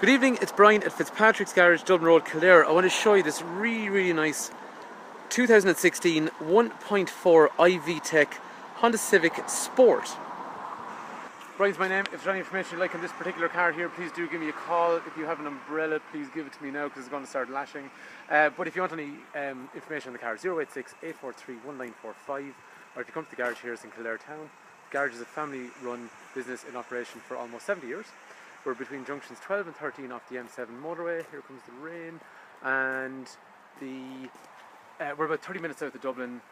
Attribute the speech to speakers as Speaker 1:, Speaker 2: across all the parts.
Speaker 1: Good evening, it's Brian at Fitzpatrick's Garage, Dublin Road, Kildare. I want to show you this really nice 2016 1.4 i-VTEC Honda Civic Sport. Brian's my name. If there's any information you'd like on this particular car here, please do give me a call. If you have an umbrella, please give it to me now because it's going to start lashing. But if you want any information on the car, 086 843 1945, or if you come to the garage here, it's in Kildare town. The garage is a family-run business in operation for almost 70 years. We're between junctions 12 and 13 off the M7 motorway. Here comes the rain, and we're about 30 minutes out of Dublin.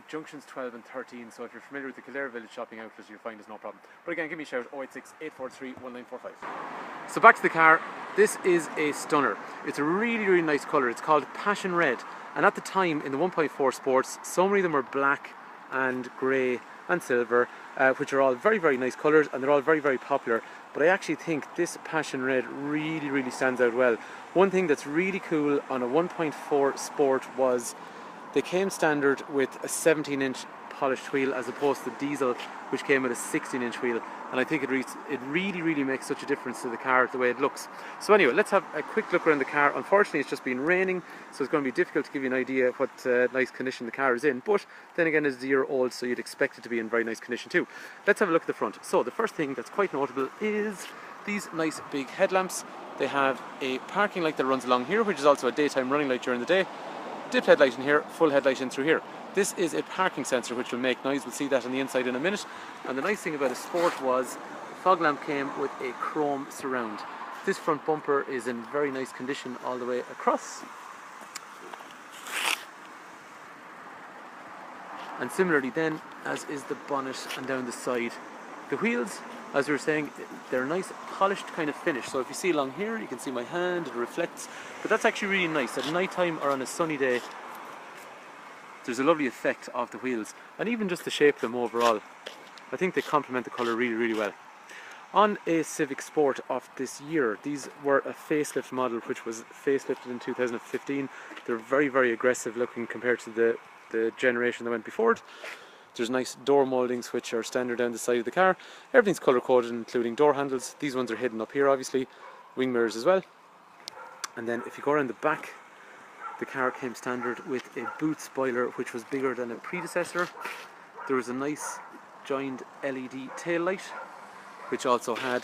Speaker 1: Junctions 12 and 13, so if you're familiar with the Kildare Village shopping outlet, you'll find us no problem. But again, give me a shout, 086 843 1945. So back to the car. This is a stunner. It's a really nice colour. It's called Passion Red, and at the time in the 1.4 Sports, so many of them were black and grey and silver, which are all very nice colours, and they're all very popular. But I actually think this Passion Red really stands out well. One thing that's really cool on a 1.4 Sport was they came standard with a 17-inch polished wheel as opposed to the diesel, which came with a 16-inch wheel, and I think it really makes such a difference to the car, the way it looks. So anyway, let's have a quick look around the car. Unfortunately, it's just been raining, so it's going to be difficult to give you an idea what nice condition the car is in, but then again, it's a year old, so you'd expect it to be in very nice condition too. Let's have a look at the front. So the first thing that's quite notable is these nice big headlamps. They have a parking light that runs along here, which is also a daytime running light during the day. Dip headlight in here, full headlight in through here. This is a parking sensor which will make noise. We'll see that on the inside in a minute. And the nice thing about a Sport was the fog lamp came with a chrome surround. This front bumper is in very nice condition all the way across. And similarly then, as is the bonnet and down the side. The wheels, as we were saying, they're a nice polished kind of finish. So if you see along here, you can see my hand, it reflects. But that's actually really nice. At night time or on a sunny day, there's a lovely effect of the wheels. And even just the shape of them overall, I think they complement the colour really well. On a Civic Sport of this year, these were a facelift model which was facelifted in 2015. They're very aggressive looking compared to the generation that went before it. There's nice door mouldings which are standard down the side of the car. Everything's colour coded, including door handles. These ones are hidden up here obviously. Wing mirrors as well. And then if you go around the back, the car came standard with a boot spoiler which was bigger than a predecessor. There was a nice joined LED tail light which also had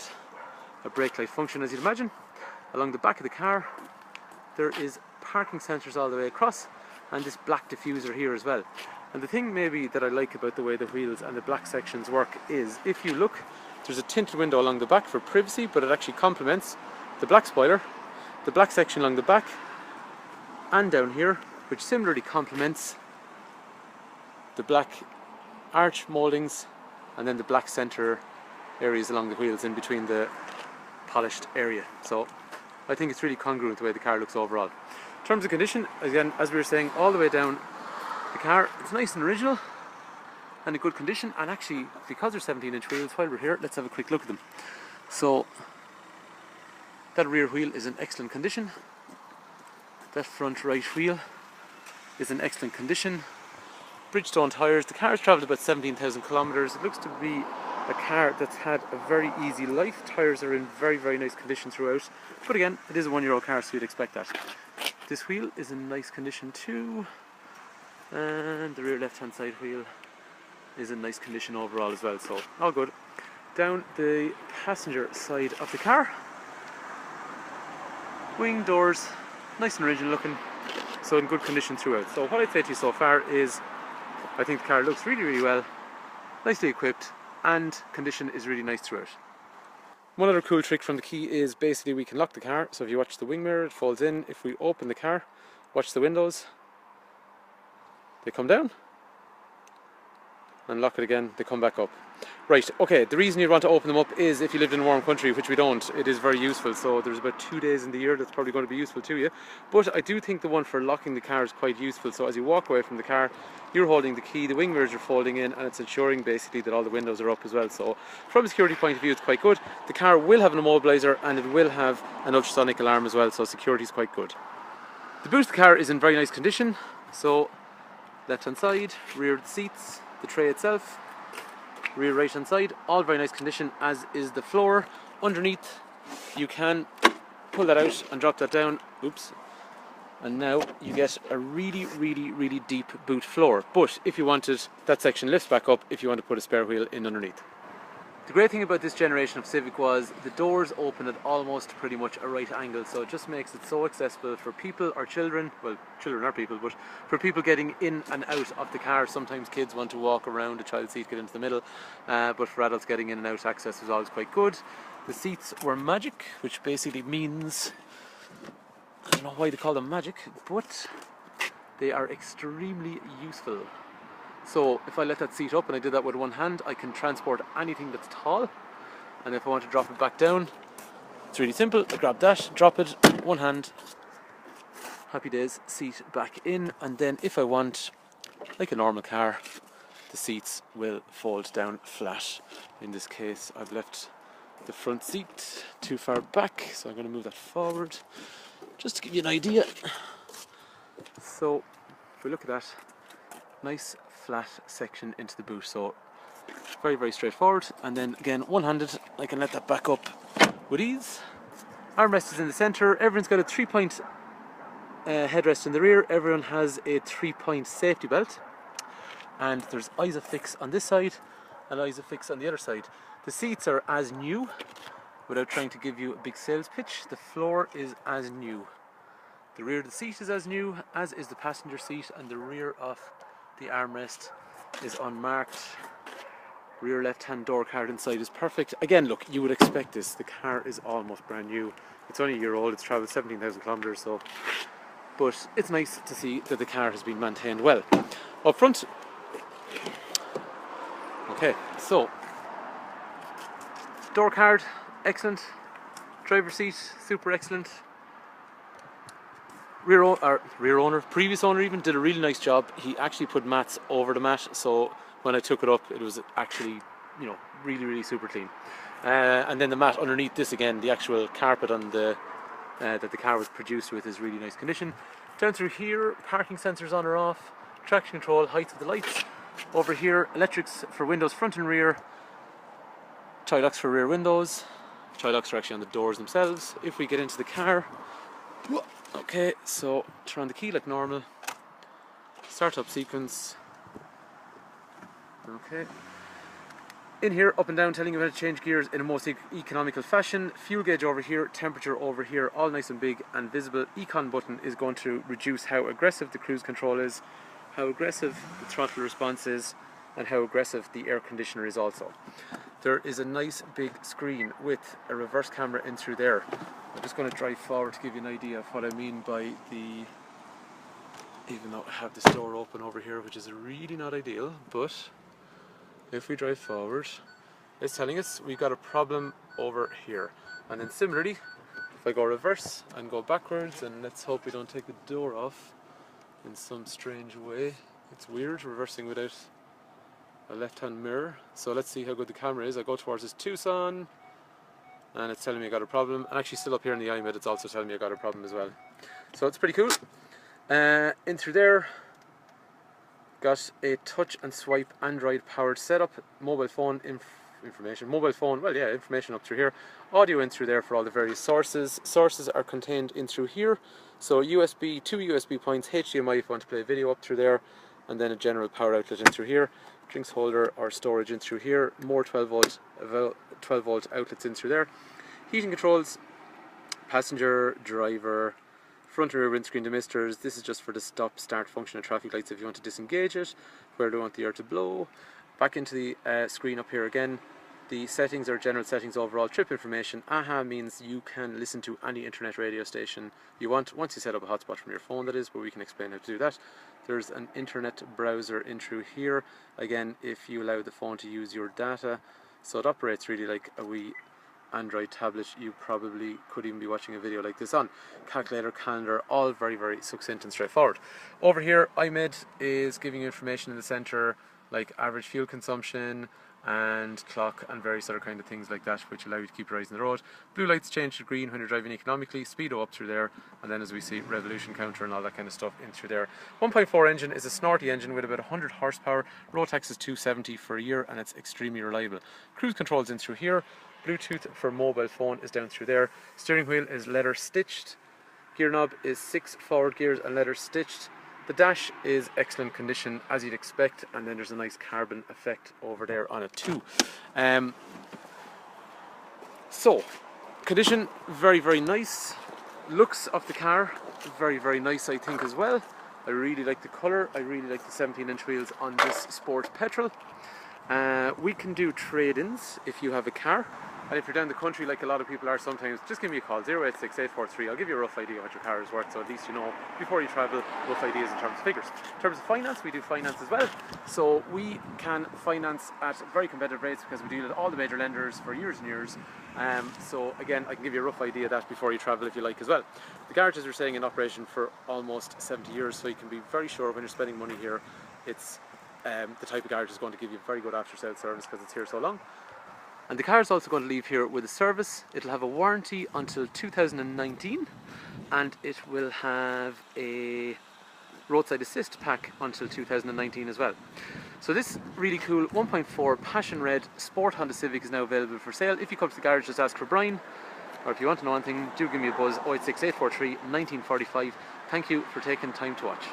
Speaker 1: a brake light function, as you'd imagine. Along the back of the car there is parking sensors all the way across, and this black diffuser here as well. And the thing maybe that I like about the way the wheels and the black sections work is, if you look, there's a tinted window along the back for privacy, but it actually complements the black spoiler, the black section along the back and down here, which similarly complements the black arch mouldings and then the black centre areas along the wheels in between the polished area. So I think it's really congruent the way the car looks overall. In terms of condition, again, as we were saying, all the way down the car, it's nice and original and in good condition. And actually, because they're 17-inch wheels, while we're here, let's have a quick look at them. So that rear wheel is in excellent condition. That front right wheel is in excellent condition. Bridgestone tyres. The car has travelled about 17,000 kilometres. It looks to be a car that's had a very easy life. Tyres are in very nice condition throughout. But again, it is a one-year-old car, so you'd expect that. This wheel is in nice condition too. And the rear left-hand side wheel is in nice condition overall as well, so all good. Down the passenger side of the car, wing doors, nice and original looking, so in good condition throughout. So what I'd say to you so far is, I think the car looks really well, nicely equipped, and condition is really nice throughout. One other cool trick from the key is basically we can lock the car. So if you watch the wing mirror, it folds in. If we open the car, watch the windows, they come down, and lock it again, they come back up. Right, okay, the reason you'd want to open them up is if you lived in a warm country, which we don't. It is very useful, so there's about 2 days in the year that's probably going to be useful to you. But I do think the one for locking the car is quite useful, so as you walk away from the car, you're holding the key, the wing mirrors are folding in, and it's ensuring basically that all the windows are up as well. So from a security point of view, it's quite good. The car will have an immobiliser and it will have an ultrasonic alarm as well, so security is quite good. The boot of the car is in very nice condition, so left hand side, rear of the seats, the tray itself, rear right hand side, all very nice condition, as is the floor. Underneath you can pull that out and drop that down. Oops. And now you get a really, really, really deep boot floor. But if you wanted, that section lifts back up if you want to put a spare wheel in underneath. The great thing about this generation of Civic was the doors open at almost pretty much a right angle, so it just makes it so accessible for people or children, well, children are people, but for people getting in and out of the car. Sometimes kids want to walk around a child seat, get into the middle, but for adults getting in and out, access was always quite good. The seats were magic, which basically means, I don't know why they call them magic, but they are extremely useful. So if I let that seat up, and I did that with one hand, I can transport anything that's tall. And if I want to drop it back down, it's really simple. I grab that, drop it, one hand, happy days, seat back in. And then if I want, like a normal car, the seats will fold down flat. In this case, I've left the front seat too far back, so I'm going to move that forward, just to give you an idea. So if we look at that, nice flat section into the boot, so very, very straightforward. And then again, one-handed, I can let that back up with ease. Armrest is in the centre. Everyone's got a 3-point headrest in the rear. Everyone has a 3-point safety belt, and there's i-VTEC on this side and i-VTEC on the other side. The seats are as new. Without trying to give you a big sales pitch, the floor is as new. The rear of the seat is as new, as is the passenger seat, and the rear of the armrest is unmarked. Rear left-hand door card inside is perfect. Again, look, you would expect this. The car is almost brand new. It's only a year old. It's travelled 17,000 kilometres, so. But it's nice to see that the car has been maintained well. Up front. Okay, so door card, excellent. Driver seat, super excellent. Previous owner even did a really nice job. He actually put mats over the mat, so when I took it up, it was actually, you know, really, really super clean. And then the mat underneath this, again, the actual carpet on the that the car was produced with, is really nice condition. Down through here, parking sensors on or off, traction control, height of the lights. Over here, electrics for windows front and rear, tie locks for rear windows. Tie locks are actually on the doors themselves. If we get into the car, okay, so turn on the key like normal. Start up sequence. Okay. In here, up and down, telling you how to change gears in a most economical fashion. Fuel gauge over here, temperature over here, all nice and big and visible. Econ button is going to reduce how aggressive the cruise control is, how aggressive the throttle response is, and how aggressive the air conditioner is also. There is a nice big screen with a reverse camera in through there. I'm just going to drive forward to give you an idea of what I mean by the, even though I have this door open over here, which is really not ideal, but if we drive forward, it's telling us we've got a problem over here. And then similarly, if I go reverse and go backwards, and let's hope we don't take the door off in some strange way. It's weird reversing without a left-hand mirror. So let's see how good the camera is. I go towards this Tucson, and it's telling me I got a problem. And actually still up here in the i-VTEC, it's also telling me I got a problem as well. So it's pretty cool. In through there, got a touch and swipe Android powered setup, mobile phone information, information up through here, audio in through there for all the various sources. Sources are contained in through here, so USB, 2 USB points, HDMI if you want to play a video up through there, and then a general power outlet in through here, drinks holder or storage in through here, more 12 volt outlets in through there, heating controls, passenger, driver, front and rear windscreen demisters. This is just for the stop start function of traffic lights if you want to disengage it, where do you want the air to blow. Back into the screen up here again. The settings are general settings overall, trip information. AHA means you can listen to any internet radio station you want, once you set up a hotspot from your phone, that is, but we can explain how to do that. There's an internet browser in through here, again if you allow the phone to use your data, so it operates really like a wee Android tablet you probably could even be watching a video like this on. Calculator, calendar, all very, very succinct and straightforward. Over here, i-VTEC is giving you information in the center like average fuel consumption and clock and various other kind of things like that, which allow you to keep your eyes on the road. Blue lights change to green when you're driving economically, speedo up through there, and then as we see, revolution counter and all that kind of stuff in through there. 1.4 engine is a snorty engine with about 100 horsepower. Road tax is 270 for a year, and it's extremely reliable. Cruise controls in through here. Bluetooth for mobile phone is down through there. Steering wheel is leather stitched. Gear knob is 6 forward gears and leather stitched. The dash is excellent condition as you'd expect, and then there's a nice carbon effect over there on it too. So, condition very, very nice. Looks of the car very, very nice, I think, as well. I really like the colour. I really like the 17-inch wheels on this Sport Petrol. We can do trade-ins if you have a car. And if you're down the country, like a lot of people are sometimes, just give me a call, 086 843. I'll give you a rough idea what your car is worth, so at least you know, before you travel, rough ideas in terms of figures. In terms of finance, we do finance as well. So we can finance at very competitive rates because we deal with all the major lenders for years and years. So again, I can give you a rough idea of that before you travel if you like as well. The garages are staying in operation for almost 70 years, so you can be very sure when you're spending money here, it's the type of garage is going to give you very good after-sales service because it's here so long. And the car is also going to leave here with a service. It'll have a warranty until 2019, and it will have a roadside assist pack until 2019 as well. So this really cool 1.4 passion red Sport Honda Civic is now available for sale. If you come to the garage, just ask for Brian, or if you want to know anything, do give me a buzz, 086 843 1945. Thank you for taking time to watch.